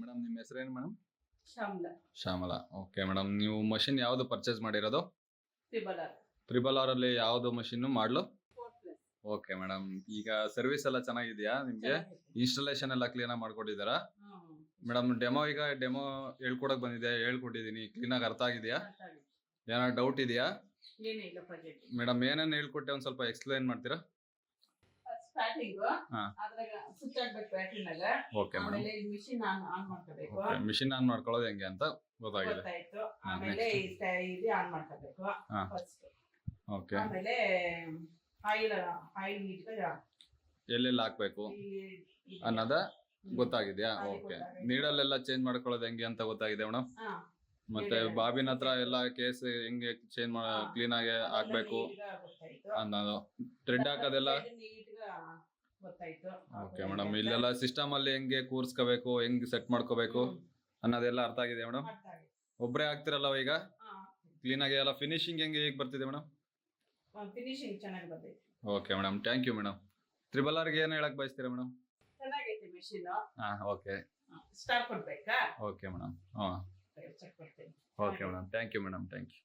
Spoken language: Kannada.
ಮೇಡಮ್ ನಿಮ್ಮ ಹೆಸರೇನು madam? Shyamla. Shyamala. Okay madam, ನೀವು ಮಷಿನ್ ಯಾವ್ದು ಪರ್ಚೇಸ್ ಮಾಡಿರೋದು? ತ್ರಿಬಲ್ RRR ಅಲ್ಲಿ ಯಾವ್ದು ಮಷಿನ್ ಮಾಡಲು? 4+. ಓಕೆ ಮೇಡಮ್, ಈಗ ಸರ್ವಿಸ್ ಎಲ್ಲ ಚೆನ್ನಾಗಿದೆಯಾ ನಿಮ್ಗೆ? ಇನ್ಸ್ಟಾಲೇಷನ್ ಎಲ್ಲ ಕ್ಲೀನ್ ಆಗಿ ಮಾಡ್ಕೊಟ್ಟಿದ್ದಾರಾ ಮೇಡಮ್? ಈಗ ಡೆಮೋ ಹೇಳ್ಕೊಡಕ್ ಬಂದಿದೆ, ಹೇಳ್ಕೊಟ್ಟಿದೀನಿ. ಕ್ಲೀನ್ ಆಗಿ ಅರ್ಥ ಆಗಿದೆಯಾ? ಏನಾದ್ರು ಡೌಟ್ ಇದೆಯಾ ಏನಿಲ್ಲ ಪ್ರಾಜೆಕ್ಟ್ ಮೇಡಮ್? ಏನೇನು ಹೇಳ್ಕೊಟ್ಟೆ ಒಂದ್ ಸ್ವಲ್ಪ ಎಕ್ಸ್ಪ್ಲೈನ್ ಮಾಡ್ತೀರಾ? ಸ್ಟಾರ್ಟಿಂಗ್ ಹಾ. ಅದ್ರಾಗ ಸ್ವಿಚ್ ಹಾಕ್ಬೇಕು ಬ್ಯಾಟ್ರಿನಾಗ. Okay madam. ಆಮೇಲೆ ಮಿಷಿನ್ ಆನ್ ಮಾಡ್ಕೋಬೇಕು. ಮಿಷಿನ್ ಆನ್ ಮಾಡ್ಕೊಳ್ಳೋದು ಹೆಂಗೆ ಅಂತ ಗೊತ್ತಾಗಿದೆ. ಗೊತ್ತಾಯ್ತು. ಆಮೇಲೆ ಇದು ಆನ್ ಮಾಡ್ಕೋಬೇಕು ಹಾ. ಫಸ್ಟ್. ಓಕೆ, ಆಮೇಲೆ ಆಯಿಲ್ ನೀಟಾಗಿ ಎಲ್ಲೆಲ್ಲಿ ಹಾಕ್ಬೇಕು ಅನ್ನೋದ ಗೊತ್ತಾಗಿದ್ಯಾ? ಓಕೆ. ನೀಡಲ್ಲೆಲ್ಲ ಚೇಂಜ್ ಮಾಡ್ಕೊಳ್ಳೋದು ಹೆಂಗೆ ಅಂತ ಗೊತ್ತಾಗಿದೆ ಮೇಡಮ್. ಮತ್ತೆ ಬಾಬಿನ ಹತ್ರ ಎಲ್ಲ ಕೇಸ್ ಹೆಂಗೆ ಚೇಂಜ್ ಕ್ಲೀನ್ ಆಗಿ ಹಾಕ್ಬೇಕು ಅನ್ನೋದು, ಥ್ರೆಡ್ ಹಾಕೋದೆಲ್ಲ ಗೊತ್ತಾಯ್ತು. Okay madam. ಇಲ್ಲೆಲ್ಲ ಸಿಸ್ಟಮ್ ಅಲ್ಲಿ ಹೆಂಗೆ ಕೂರ್ಸ್ಕೋಬೇಕು, ಹೆಂಗ್ ಸೆಟ್ ಮಾಡ್ಕೋಬೇಕು ಅನ್ನೋದೆಲ್ಲ ಅರ್ಥ ಆಗಿದೆ ಮೇಡಮ್. ಒಬ್ಬರೇ ಆಗ್ತಿರಲ್ಲ ಈಗ ಕ್ಲೀನ್ ಆಗಿ ಎಲ್ಲ? ಫಿನಿಶಿಂಗ್ ಹೆಂಗೆ ಹೇಗೆ ಬರ್ತಿದೆ ಮೇಡಮ್? ಫಿನಿಶಿಂಗ್ ಚೆನ್ನಾಗಿ ಬಂದೈತೆ. Okay madam, thank you madam. RRRಗೆ ಏನು ಹೇಳಕ್ ಬಯಸ್ತೀರಾ ಮೇಡಮ್? ಚೆನ್ನಾಗೈತೆ ಮಿಷಿನ್. ಓಕೆ. ಸ್ಟಾರ್ ಕೊಡ್ಬೇಕಾ? Okay madam. ಹಾಂ, ಚೆಕ್ ಕೊಡ್ತೀನಿ. Okay madam, thank you madam, thank you.